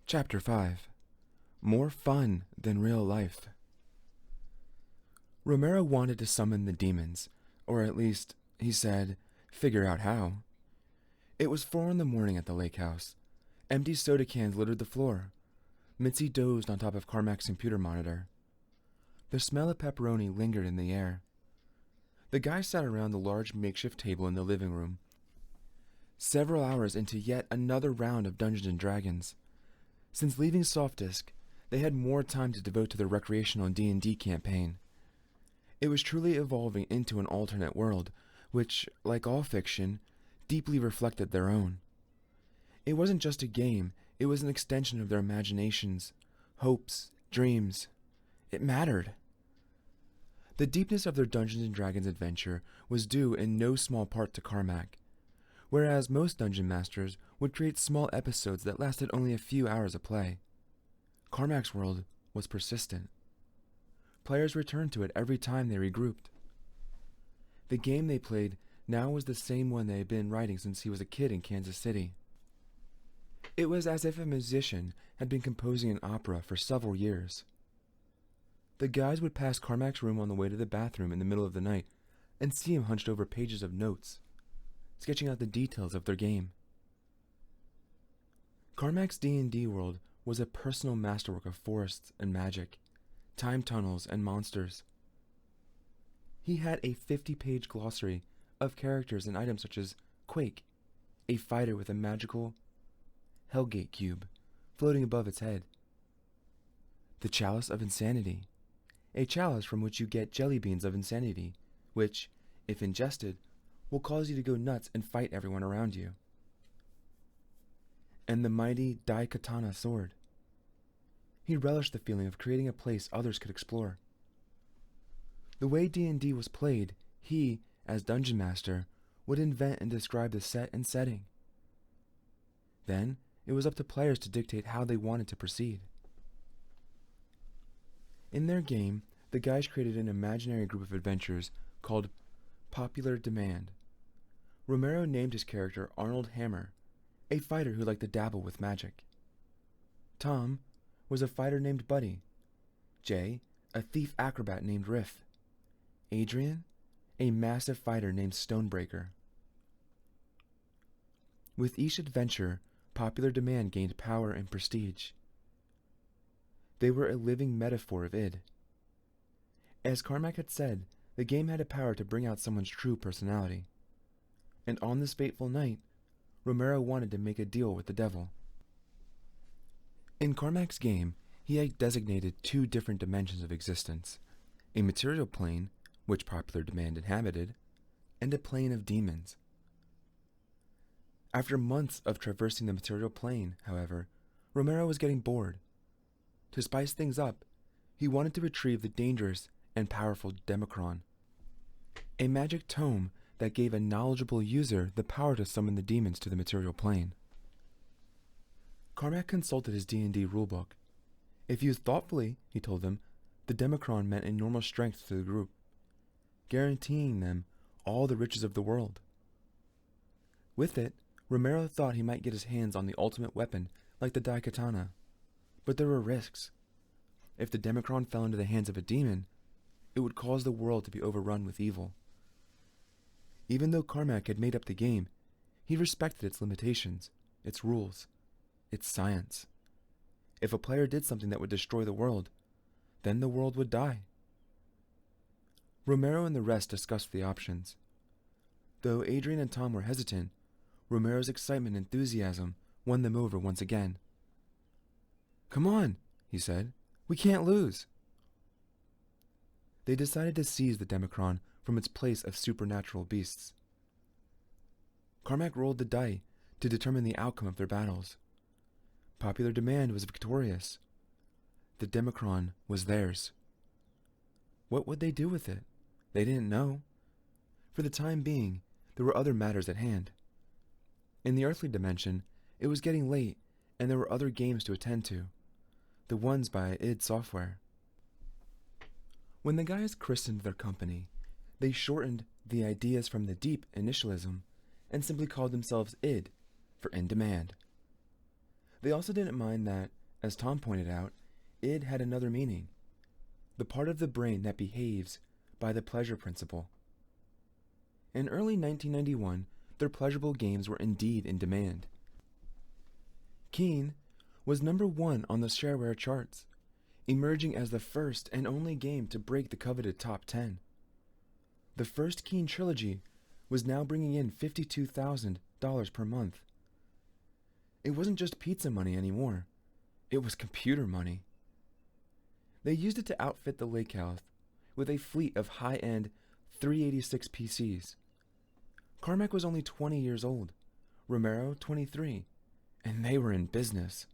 Chapter 5. More Fun Than Real Life. Romero wanted to summon the demons, or at least, he said, figure out how. It was 4 in the morning at the lake house. Empty soda cans littered the floor. Mitzi dozed on top of Carmack's computer monitor. The smell of pepperoni lingered in the air. The guys sat around the large makeshift table in the living room, several hours into yet another round of Dungeons and Dragons. Since leaving Softdisk, they had more time to devote to their recreational D&D campaign. It was truly evolving into an alternate world, which, like all fiction, deeply reflected their own. It wasn't just a game, it was an extension of their imaginations, hopes, dreams. It mattered. The deepness of their Dungeons and Dragons adventure was due in no small part to Carmack. Whereas most dungeon masters would create small episodes that lasted only a few hours of play, Carmack's world was persistent. Players returned to it every time they regrouped. The game they played now was the same one they had been writing since he was a kid in Kansas City. It was as if a musician had been composing an opera for several years. The guys would pass Carmack's room on the way to the bathroom in the middle of the night and see him hunched over pages of notes, sketching out the details of their game. Carmack's D&D world was a personal masterwork of forests and magic, time tunnels and monsters. He had a 50-page glossary of characters and items such as Quake, a fighter with a magical Hellgate cube floating above its head. The Chalice of Insanity, a chalice from which you get jelly beans of insanity, which, if ingested, will cause you to go nuts and fight everyone around you. And the mighty Daikatana sword. He relished the feeling of creating a place others could explore. The way D&D was played, he, as Dungeon Master, would invent and describe the set and setting. Then, it was up to players to dictate how they wanted to proceed. In their game, the guys created an imaginary group of adventurers called Popular Demand. Romero named his character Arnold Hammer, a fighter who liked to dabble with magic. Tom was a fighter named Buddy. Jay, a thief acrobat named Riff. Adrian, a massive fighter named Stonebreaker. With each adventure, Popular Demand gained power and prestige. They were a living metaphor of id. As Carmack had said, the game had a power to bring out someone's true personality. And on this fateful night, Romero wanted to make a deal with the devil. In Carmack's game, he had designated 2 different dimensions of existence: a material plane, which Popular Demand inhabited, and a plane of demons. After months of traversing the material plane, however, Romero was getting bored. To spice things up, he wanted to retrieve the dangerous and powerful Democron, a magic tome that gave a knowledgeable user the power to summon the demons to the material plane. Carmack consulted his D&D rulebook. If used thoughtfully, he told them, the Democron meant enormous strength to the group, guaranteeing them all the riches of the world. With it, Romero thought he might get his hands on the ultimate weapon like the Daikatana, but there were risks. If the Democron fell into the hands of a demon, it would cause the world to be overrun with evil. Even though Carmack had made up the game, he respected its limitations, its rules, its science. If a player did something that would destroy the world, then the world would die. Romero and the rest discussed the options. Though Adrian and Tom were hesitant, Romero's excitement and enthusiasm won them over once again. "Come on," he said. "We can't lose." They decided to seize the Democron from its place of supernatural beasts. Carmack rolled the die to determine the outcome of their battles. Popular Demand was victorious. The Democron was theirs. What would they do with it? They didn't know. For the time being, there were other matters at hand. In the earthly dimension, it was getting late, and there were other games to attend to, the ones by id Software. When the guys christened their company, they shortened the Ideas from the Deep initialism and simply called themselves id for In Demand. They also didn't mind that, as Tom pointed out, id had another meaning, the part of the brain that behaves by the pleasure principle. In early 1991, their pleasurable games were indeed in demand. Keen was #1 on the shareware charts, emerging as the first and only game to break the coveted top 10. The first Keen trilogy was now bringing in $52,000 per month. It wasn't just pizza money anymore. It was computer money. They used it to outfit the lake house with a fleet of high-end 386 PCs. Carmack was only 20 years old, Romero 23, and they were in business.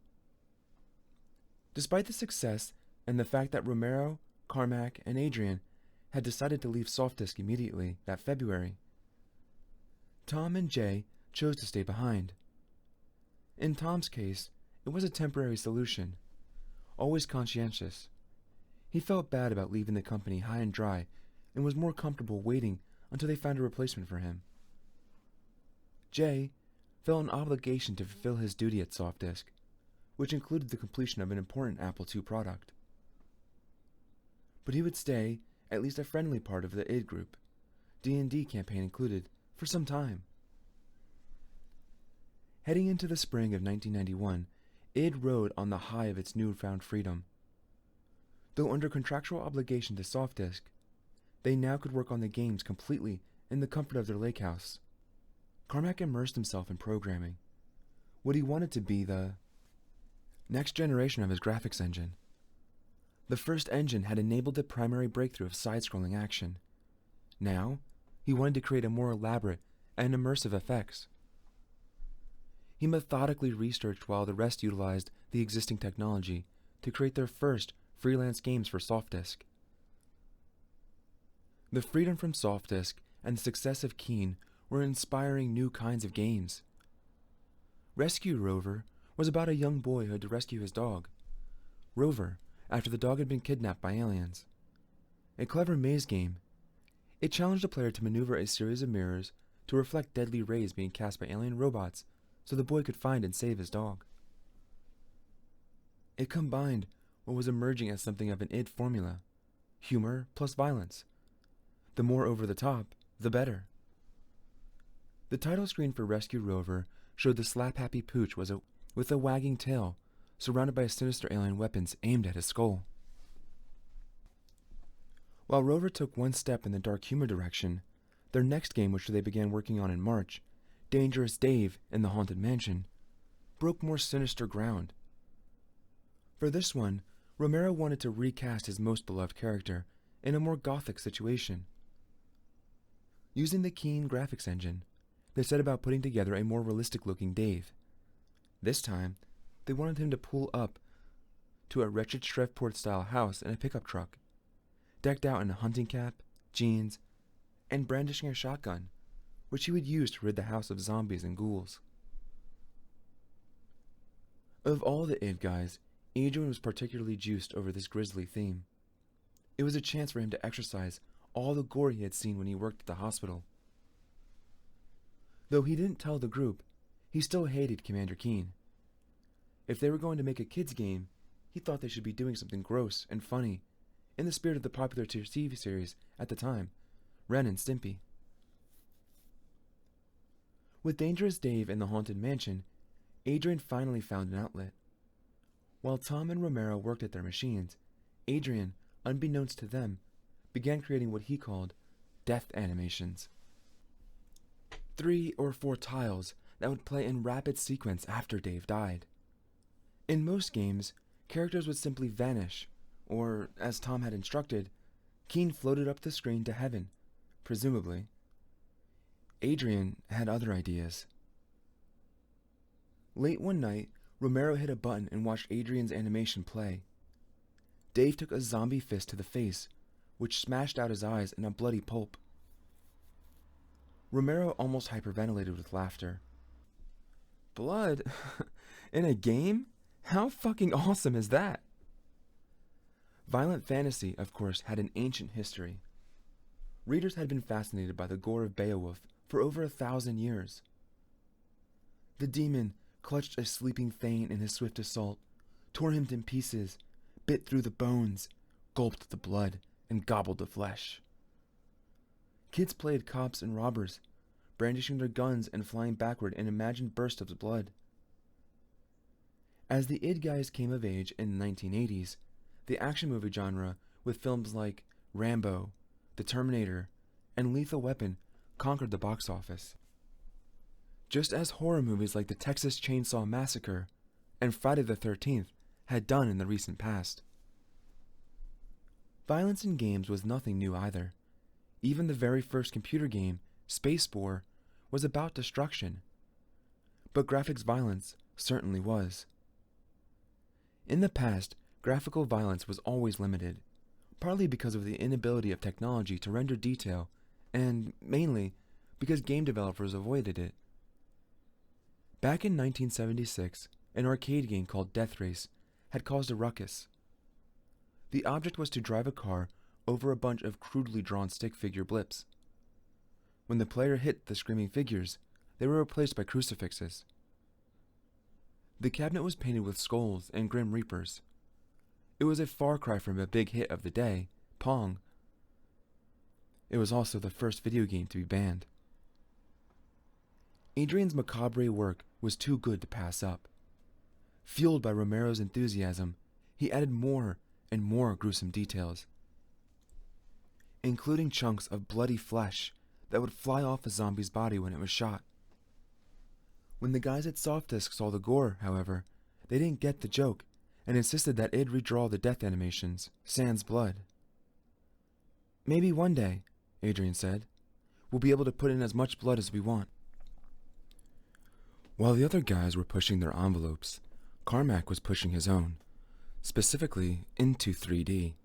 Despite the success and the fact that Romero, Carmack, and Adrian had decided to leave Softdisk immediately that February, Tom and Jay chose to stay behind. In Tom's case, it was a temporary solution, always conscientious. He felt bad about leaving the company high and dry and was more comfortable waiting until they found a replacement for him. Jay felt an obligation to fulfill his duty at Softdisk, which included the completion of an important Apple II product. But he would stay, at least a friendly part of the id group, D&D campaign included, for some time. Heading into the spring of 1991, id rode on the high of its newfound freedom. Though under contractual obligation to Softdisk, they now could work on the games completely in the comfort of their lake house. Carmack immersed himself in programming, what he wanted to be the next generation of his graphics engine. The first engine had enabled the primary breakthrough of side-scrolling action. Now, he wanted to create a more elaborate and immersive effects. He methodically researched while the rest utilized the existing technology to create their first freelance games for Softdisk. The freedom from Softdisk and the success of Keen were inspiring new kinds of games. Rescue Rover was about a young boy who had to rescue his dog, Rover, after the dog had been kidnapped by aliens. A clever maze game, it challenged the player to maneuver a series of mirrors to reflect deadly rays being cast by alien robots so the boy could find and save his dog. It combined what was emerging as something of an id formula, humor plus violence. The more over the top, the better. The title screen for Rescue Rover showed the slap-happy pooch with a wagging tail, surrounded by sinister alien weapons aimed at his skull. While Rover took one step in the dark humor direction, their next game, which they began working on in March, Dangerous Dave in the Haunted Mansion, broke more sinister ground. For this one, Romero wanted to recast his most beloved character in a more gothic situation. Using the Keen graphics engine, they set about putting together a more realistic-looking Dave. This time, they wanted him to pull up to a wretched Shreveport-style house in a pickup truck, decked out in a hunting cap, jeans, and brandishing a shotgun, which he would use to rid the house of zombies and ghouls. Of all the id guys, Adrian was particularly juiced over this grisly theme. It was a chance for him to exercise all the gore he had seen when he worked at the hospital. Though he didn't tell the group, he still hated Commander Keen. If they were going to make a kids game, he thought they should be doing something gross and funny, in the spirit of the popular TV series at the time, Ren and Stimpy. With Dangerous Dave in the Haunted Mansion, Adrian finally found an outlet. While Tom and Romero worked at their machines, Adrian, unbeknownst to them, began creating what he called death animations. 3 or 4 tiles that would play in rapid sequence after Dave died. In most games, characters would simply vanish, or, as Tom had instructed, Keen floated up the screen to heaven, presumably. Adrian had other ideas. Late one night, Romero hit a button and watched Adrian's animation play. Dave took a zombie fist to the face, which smashed out his eyes in a bloody pulp. Romero almost hyperventilated with laughter. Blood? In a game? How fucking awesome is that? Violent fantasy, of course, had an ancient history. Readers had been fascinated by the gore of Beowulf for over 1,000 years. The demon clutched a sleeping Thane in his swift assault, tore him in pieces, bit through the bones, gulped the blood, and gobbled the flesh. Kids played cops and robbers, brandishing their guns and flying backward in imagined bursts of blood. As the id guys came of age in the 1980s, the action movie genre, with films like Rambo, The Terminator, and Lethal Weapon, conquered the box office. Just as horror movies like the Texas Chainsaw Massacre and Friday the 13th had done in the recent past. Violence in games was nothing new either. Even the very first computer game, Spacebore, was about destruction. But graphics violence certainly was. In the past, graphical violence was always limited, partly because of the inability of technology to render detail, and mainly because game developers avoided it. Back in 1976, an arcade game called Death Race had caused a ruckus. The object was to drive a car over a bunch of crudely drawn stick figure blips. When the player hit the screaming figures, they were replaced by crucifixes. The cabinet was painted with skulls and grim reapers. It was a far cry from a big hit of the day, Pong. It was also the first video game to be banned. Adrian's macabre work was too good to pass up. Fueled by Romero's enthusiasm, he added more and more gruesome details, including chunks of bloody flesh that would fly off a zombie's body when it was shot. When the guys at Softdisk saw the gore, however, they didn't get the joke and insisted that id redraw the death animations, sans blood. "Maybe one day," Adrian said, "we'll be able to put in as much blood as we want." While the other guys were pushing their envelopes, Carmack was pushing his own, specifically into 3D.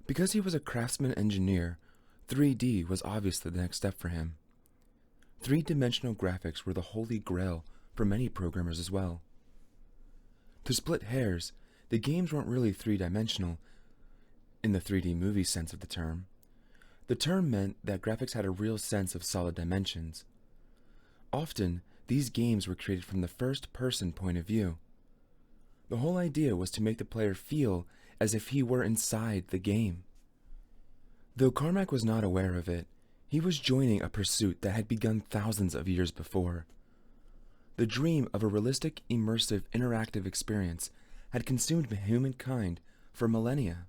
Because he was a craftsman engineer, 3D was obviously the next step for him. Three-dimensional graphics were the holy grail for many programmers as well. To split hairs, the games weren't really three-dimensional in the 3D movie sense of the term. The term meant that graphics had a real sense of solid dimensions. Often, these games were created from the first-person point of view. The whole idea was to make the player feel as if he were inside the game. Though Carmack was not aware of it, he was joining a pursuit that had begun thousands of years before. The dream of a realistic, immersive, interactive experience had consumed humankind for millennia.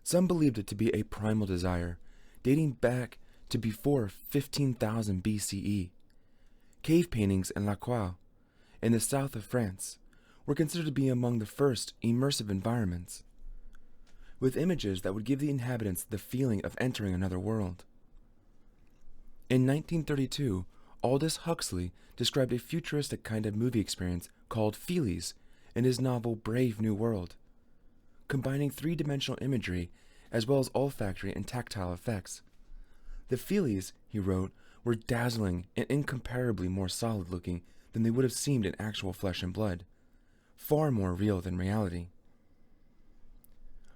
Some believed it to be a primal desire, dating back to before 15,000 BCE. Cave paintings in La Croix, in the south of France, were considered to be among the first immersive environments, with images that would give the inhabitants the feeling of entering another world. In 1932, Aldous Huxley described a futuristic kind of movie experience called Feelies in his novel Brave New World, combining three-dimensional imagery as well as olfactory and tactile effects. The Feelies, he wrote, were dazzling and incomparably more solid-looking than they would have seemed in actual flesh and blood, far more real than reality.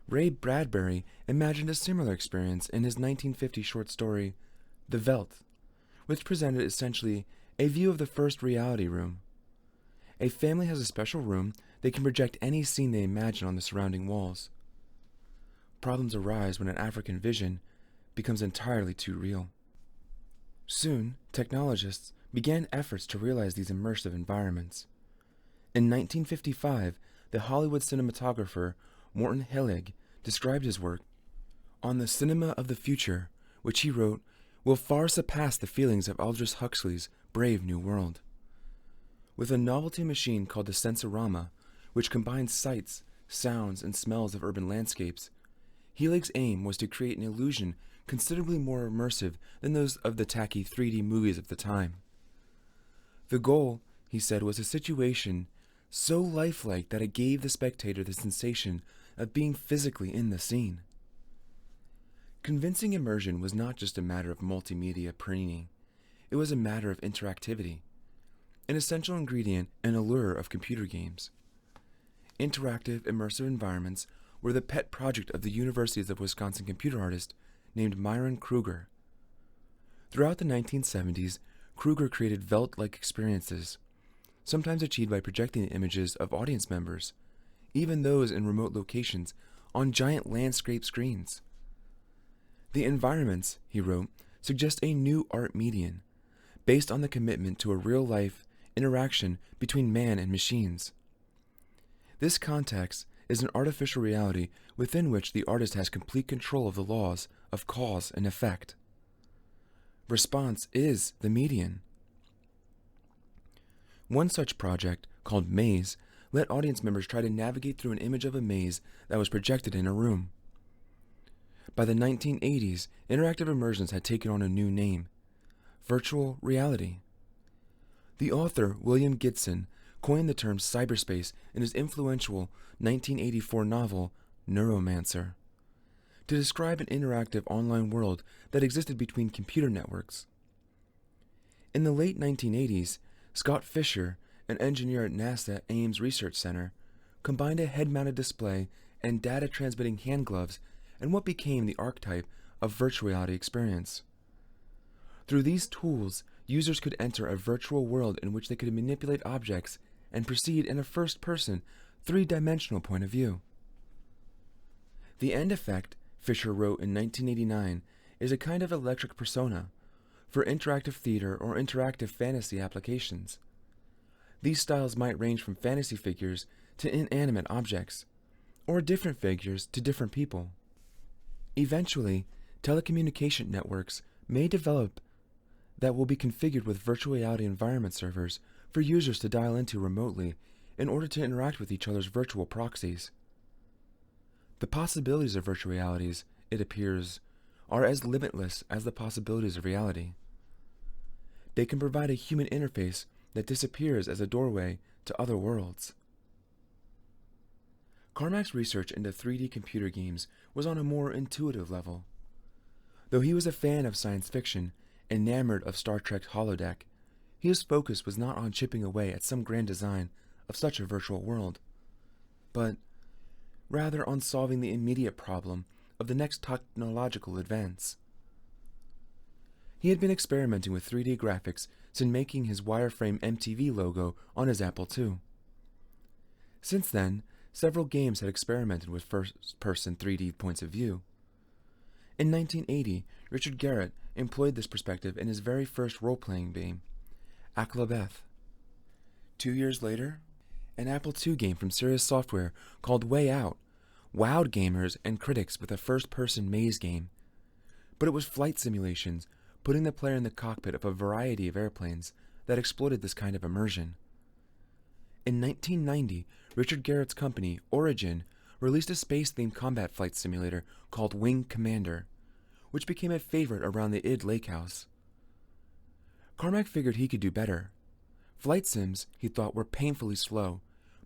Ray Bradbury imagined a similar experience in his 1950 short story, The Veldt, which presented essentially a view of the first reality room. A family has a special room they can project any scene they imagine on the surrounding walls. Problems arise when an African vision becomes entirely too real. Soon, technologists began efforts to realize these immersive environments. In 1955, the Hollywood cinematographer Morton Hellig described his work on the cinema of the future, which he wrote, will far surpass the feelings of Aldous Huxley's Brave New World. With a novelty machine called the Sensorama, which combines sights, sounds, and smells of urban landscapes, Hellig's aim was to create an illusion considerably more immersive than those of the tacky 3D movies of the time. The goal, he said, was a situation so lifelike that it gave the spectator the sensation of being physically in the scene. Convincing immersion was not just a matter of multimedia preening, it was a matter of interactivity, an essential ingredient and allure of computer games. Interactive, immersive environments were the pet project of the University of Wisconsin computer artist named Myron Kruger. Throughout the 1970s, Kruger created Veldt-like experiences, sometimes achieved by projecting the images of audience members, even those in remote locations, on giant landscape screens. The environments, he wrote, suggest a new art medium, based on the commitment to a real-life interaction between man and machines. This context is an artificial reality within which the artist has complete control of the laws of cause and effect. Response is the medium. One such project, called Maze, let audience members try to navigate through an image of a maze that was projected in a room. By the 1980s, interactive immersions had taken on a new name: virtual reality. The author, William Gibson, coined the term cyberspace in his influential 1984 novel, Neuromancer, to describe an interactive online world that existed between computer networks. In the late 1980s, Scott Fisher, an engineer at NASA Ames Research Center, combined a head-mounted display and data-transmitting hand gloves in what became the archetype of virtual reality experience. Through these tools, users could enter a virtual world in which they could manipulate objects and proceed in a first-person, three-dimensional point of view. The end effect, Fisher wrote in 1989, is a kind of electric persona for interactive theater or interactive fantasy applications. These styles might range from fantasy figures to inanimate objects, or different figures to different people. Eventually, telecommunication networks may develop that will be configured with virtual reality environment servers for users to dial into remotely in order to interact with each other's virtual proxies. The possibilities of virtual realities, it appears, are as limitless as the possibilities of reality. They can provide a human interface that disappears as a doorway to other worlds. Carmack's research into 3D computer games was on a more intuitive level. Though he was a fan of science fiction, enamored of Star Trek's holodeck, his focus was not on chipping away at some grand design of such a virtual world, but rather on solving the immediate problem of the next technological advance. He had been experimenting with 3D graphics since making his wireframe MTV logo on his Apple II. Since then, several games had experimented with first-person 3D points of view. In 1980, Richard Garrett employed this perspective in his very first role-playing game, Aklabeth. 2 years later, an Apple II game from Sirius Software called Way Out wowed gamers and critics with a first-person maze game, but it was flight simulations, putting the player in the cockpit of a variety of airplanes that exploited this kind of immersion. In 1990, Richard Garrett's company, Origin, released a space-themed combat flight simulator called Wing Commander, which became a favorite around the id Lake House. Carmack figured he could do better. Flight sims, he thought, were painfully slow,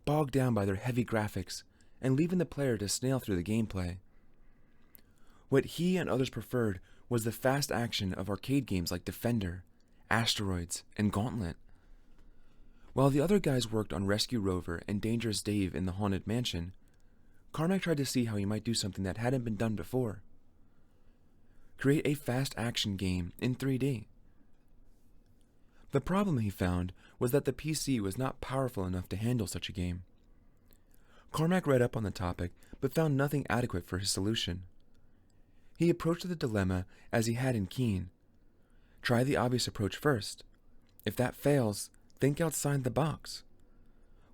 bogged down by their heavy graphics, and leaving the player to snail through the gameplay. What he and others preferred was the fast action of arcade games like Defender, Asteroids, and Gauntlet. While the other guys worked on Rescue Rover and Dangerous Dave in the Haunted Mansion, Carmack tried to see how he might do something that hadn't been done before. Create a fast action game in 3D. The problem he found was that the PC was not powerful enough to handle such a game. Carmack read up on the topic, but found nothing adequate for his solution. He approached the dilemma as he had in Keen. Try the obvious approach first. If that fails, think outside the box.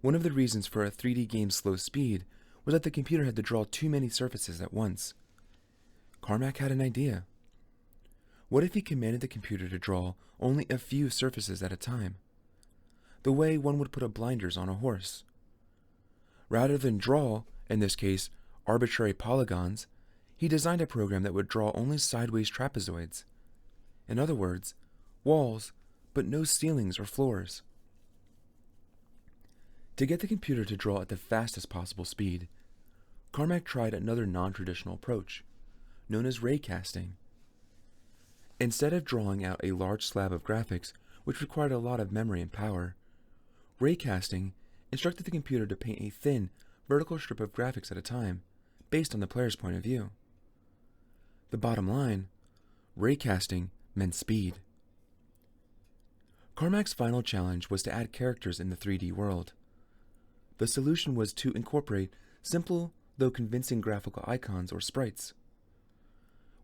One of the reasons for a 3D game's slow speed was that the computer had to draw too many surfaces at once. Carmack had an idea. What if he commanded the computer to draw only a few surfaces at a time? The way one would put a blinders on a horse. Rather than draw, in this case, arbitrary polygons, he designed a program that would draw only sideways trapezoids. In other words, walls, but no ceilings or floors. To get the computer to draw at the fastest possible speed, Carmack tried another non-traditional approach, known as raycasting. Instead of drawing out a large slab of graphics, which required a lot of memory and power, raycasting instructed the computer to paint a thin, vertical strip of graphics at a time, based on the player's point of view. The bottom line, raycasting meant speed. Carmack's final challenge was to add characters in the 3D world. The solution was to incorporate simple though convincing graphical icons or sprites.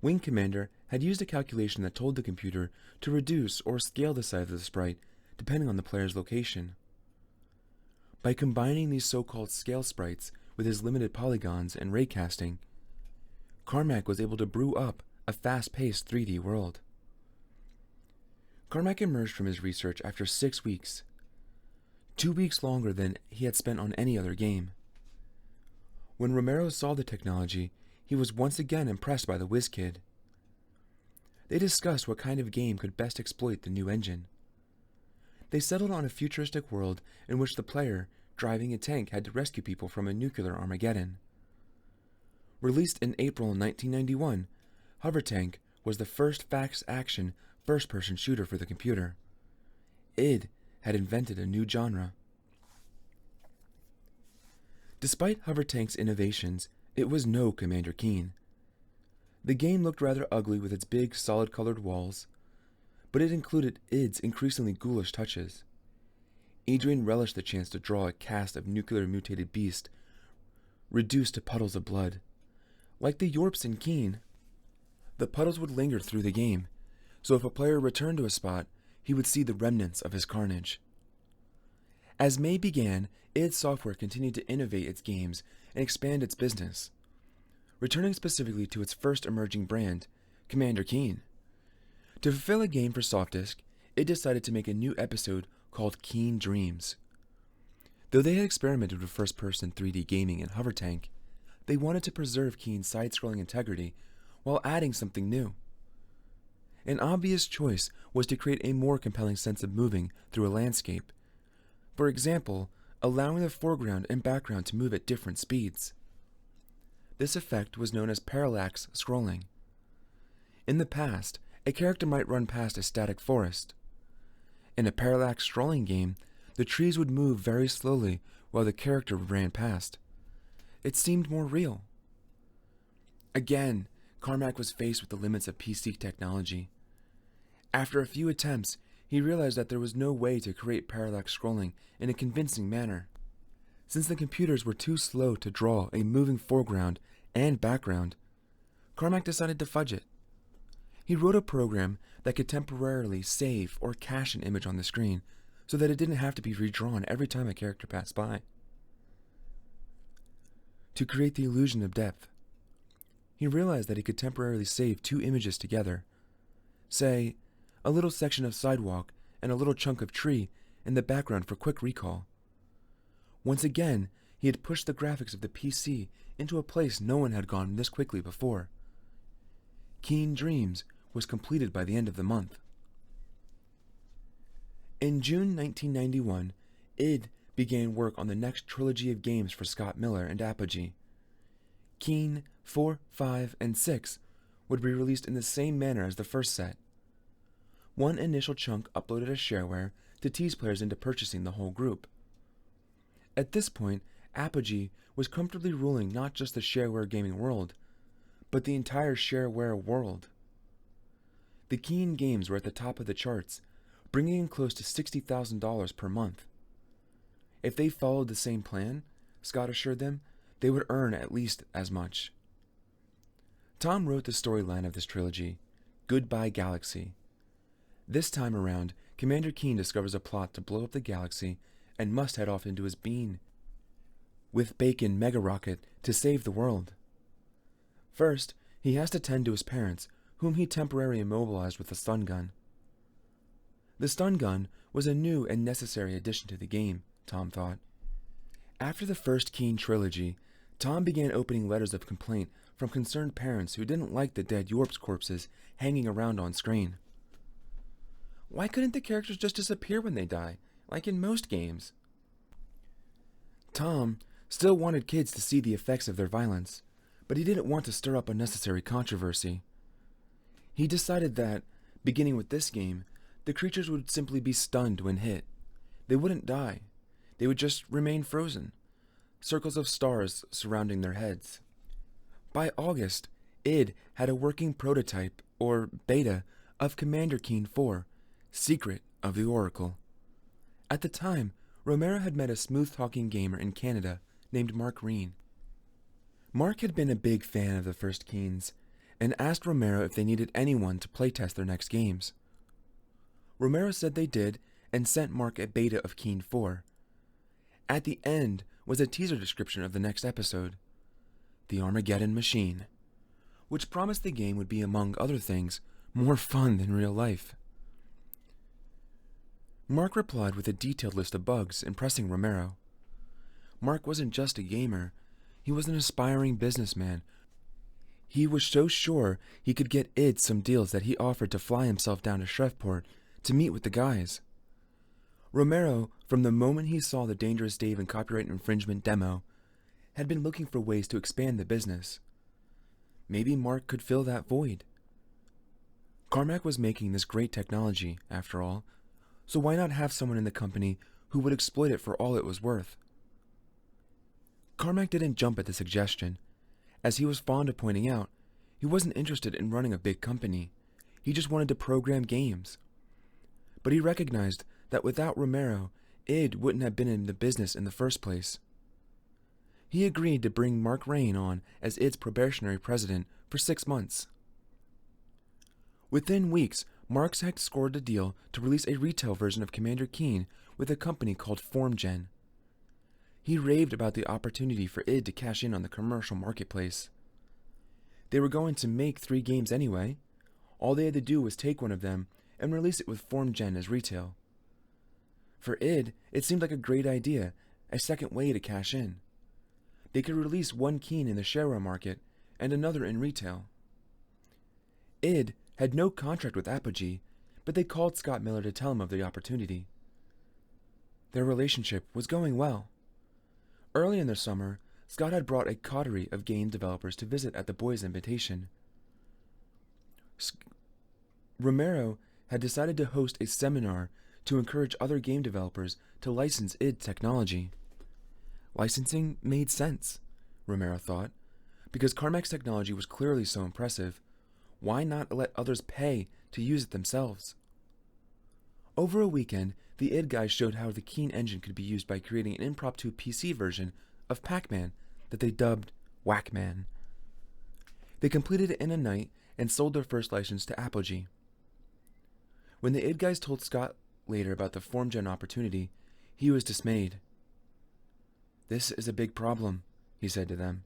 Wing Commander had used a calculation that told the computer to reduce or scale the size of the sprite depending on the player's location. By combining these so-called scale sprites with his limited polygons and raycasting, Carmack was able to brew up a fast-paced 3D world. Carmack emerged from his research after 6 weeks, 2 weeks longer than he had spent on any other game. When Romero saw the technology, he was once again impressed by the WizKid. They discussed what kind of game could best exploit the new engine. They settled on a futuristic world in which the player, driving a tank, had to rescue people from a nuclear Armageddon. Released in April 1991, Hover Tank was the first fast-action, first-person shooter for the computer. id had invented a new genre. Despite Hover Tank's innovations, it was no Commander Keen. The game looked rather ugly with its big, solid-colored walls, but it included id's increasingly ghoulish touches. Adrian relished the chance to draw a cast of nuclear-mutated beasts reduced to puddles of blood. Like the Yorps in Keen, the puddles would linger through the game, so if a player returned to a spot, he would see the remnants of his carnage. As May began, id Software continued to innovate its games and expand its business, returning specifically to its first emerging brand, Commander Keen. To fulfill a game for Softdisk, id decided to make a new episode called Keen Dreams. Though they had experimented with first-person 3D gaming in Hover Tank, they wanted to preserve Keen's side-scrolling integrity while adding something new. An obvious choice was to create a more compelling sense of moving through a landscape. For example, allowing the foreground and background to move at different speeds. This effect was known as parallax scrolling. In the past, a character might run past a static forest. In a parallax scrolling game, the trees would move very slowly while the character ran past. It seemed more real. Again, Carmack was faced with the limits of PC technology. After a few attempts, he realized that there was no way to create parallax scrolling in a convincing manner. Since the computers were too slow to draw a moving foreground and background, Carmack decided to fudge it. He wrote a program that could temporarily save or cache an image on the screen so that it didn't have to be redrawn every time a character passed by. To create the illusion of depth, he realized that he could temporarily save two images together, say, a little section of sidewalk and a little chunk of tree in the background for quick recall. Once again, he had pushed the graphics of the PC into a place no one had gone this quickly before. Keen Dreams was completed by the end of the month. In June 1991, id began work on the next trilogy of games for Scott Miller and Apogee. Keen 4, 5, and 6 would be released in the same manner as the first set. One initial chunk uploaded as shareware to tease players into purchasing the whole group. At this point, Apogee was comfortably ruling not just the shareware gaming world, but the entire shareware world. The Keen games were at the top of the charts, bringing in close to $60,000 per month. If they followed the same plan, Scott assured them, they would earn at least as much. Tom wrote the storyline of this trilogy, Goodbye Galaxy. This time around, Commander Keen discovers a plot to blow up the galaxy and must head off into his bean with Bacon Mega Rocket to save the world. First, he has to tend to his parents, whom he temporarily immobilized with a stun gun. The stun gun was a new and necessary addition to the game, Tom thought. After the first Keen trilogy, Tom began opening letters of complaint from concerned parents who didn't like the dead Yorps corpses hanging around on screen. Why couldn't the characters just disappear when they die, like in most games? Tom still wanted kids to see the effects of their violence, but he didn't want to stir up unnecessary controversy. He decided that, beginning with this game, the creatures would simply be stunned when hit. They wouldn't die. They would just remain frozen, circles of stars surrounding their heads. By August, id had a working prototype, or beta, of Commander Keen 4, Secret of the Oracle. At the time, Romero had met a smooth-talking gamer in Canada named Mark Reen. Mark had been a big fan of the first Keens and asked Romero if they needed anyone to playtest their next games. Romero said they did and sent Mark a beta of Keen 4. At the end was a teaser description of the next episode, The Armageddon Machine, which promised the game would be, among other things, more fun than real life. Mark replied with a detailed list of bugs, impressing Romero. Mark wasn't just a gamer, he was an aspiring businessman. He was so sure he could get id some deals that he offered to fly himself down to Shreveport to meet with the guys. Romero, from the moment he saw the Dangerous Dave and copyright infringement demo, had been looking for ways to expand the business. Maybe Mark could fill that void. Carmack was making this great technology, after all, so why not have someone in the company who would exploit it for all it was worth? Carmack didn't jump at the suggestion. As he was fond of pointing out, he wasn't interested in running a big company. He just wanted to program games. But he recognized that without Romero, id wouldn't have been in the business in the first place. He agreed to bring Mark Reen on as id's probationary president for 6 months. Within weeks, Marx had scored a deal to release a retail version of Commander Keen with a company called FormGen. He raved about the opportunity for id to cash in on the commercial marketplace. They were going to make 3 games anyway. All they had to do was take one of them and release it with FormGen as retail. For id, it seemed like a great idea, a second way to cash in. They could release one Keen in the shareware market and another in retail. Id had no contract with Apogee, but they called Scott Miller to tell him of the opportunity. Their relationship was going well. Early in the summer, Scott had brought a coterie of game developers to visit at the boys' invitation. Romero had decided to host a seminar to encourage other game developers to license id technology. Licensing made sense, Romero thought, because Carmack's technology was clearly so impressive. Why not let others pay to use it themselves? Over a weekend, the id guys showed how the Keen engine could be used by creating an impromptu PC version of Pac-Man that they dubbed Whack-Man. They completed it in a night and sold their first license to Apogee. When the id guys told Scott later about the FormGen opportunity, he was dismayed. "This is a big problem," he said to them.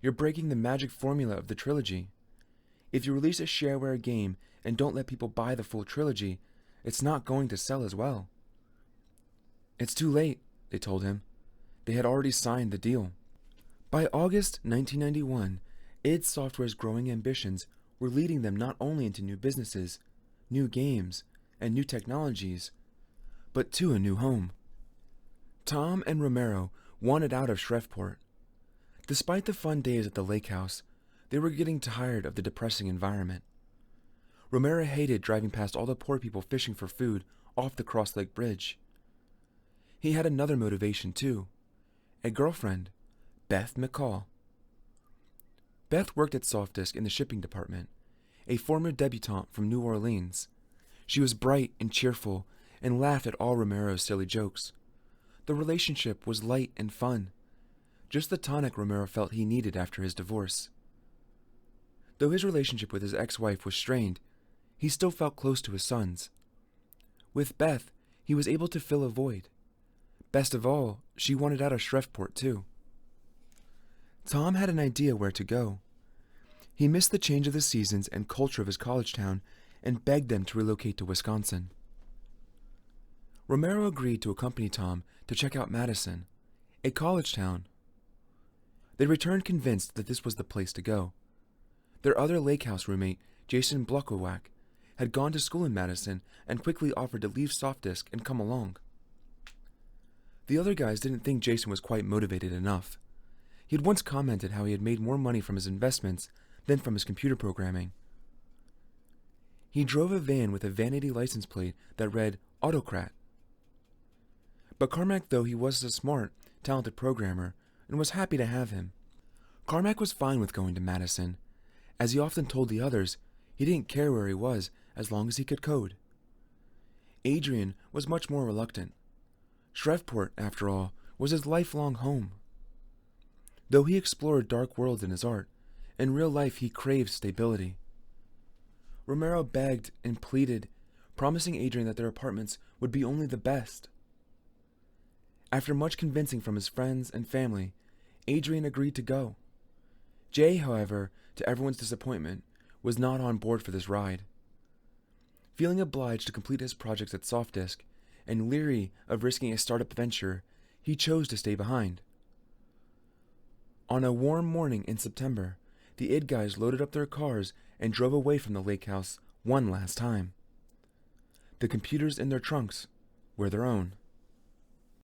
"You're breaking the magic formula of the trilogy. If you release a shareware game and don't let people buy the full trilogy, it's not going to sell as well." "It's too late," they told him. They had already signed the deal. By August 1991, id Software's growing ambitions were leading them not only into new businesses, new games, and new technologies, but to a new home. Tom and Romero wanted out of Shreveport. Despite the fun days at the lake house, they were getting tired of the depressing environment. Romero hated driving past all the poor people fishing for food off the Cross Lake Bridge. He had another motivation, too. A girlfriend, Beth McCall. Beth worked at Softdisk in the shipping department, a former debutante from New Orleans. She was bright and cheerful and laughed at all Romero's silly jokes. The relationship was light and fun, just the tonic Romero felt he needed after his divorce. Though his relationship with his ex-wife was strained, he still felt close to his sons. With Beth, he was able to fill a void. Best of all, she wanted out of Shreveport, too. Tom had an idea where to go. He missed the change of the seasons and culture of his college town and begged them to relocate to Wisconsin. Romero agreed to accompany Tom to check out Madison, a college town. They returned convinced that this was the place to go. Their other lake house roommate, Jason Bluckowak, had gone to school in Madison and quickly offered to leave Softdisk and come along. The other guys didn't think Jason was quite motivated enough. He had once commented how he had made more money from his investments than from his computer programming. He drove a van with a vanity license plate that read Autocrat. But Carmack, though he was a smart, talented programmer, and was happy to have him. Carmack was fine with going to Madison. As he often told the others, he didn't care where he was as long as he could code. Adrian was much more reluctant. Shreveport, after all, was his lifelong home. Though he explored dark worlds in his art, in real life he craved stability. Romero begged and pleaded, promising Adrian that their apartments would be only the best. After much convincing from his friends and family, Adrian agreed to go. Jay, however, to everyone's disappointment, was not on board for this ride. Feeling obliged to complete his projects at Softdisk, and leery of risking a startup venture, he chose to stay behind. On a warm morning in September, the id guys loaded up their cars and drove away from the lake house one last time. The computers in their trunks were their own.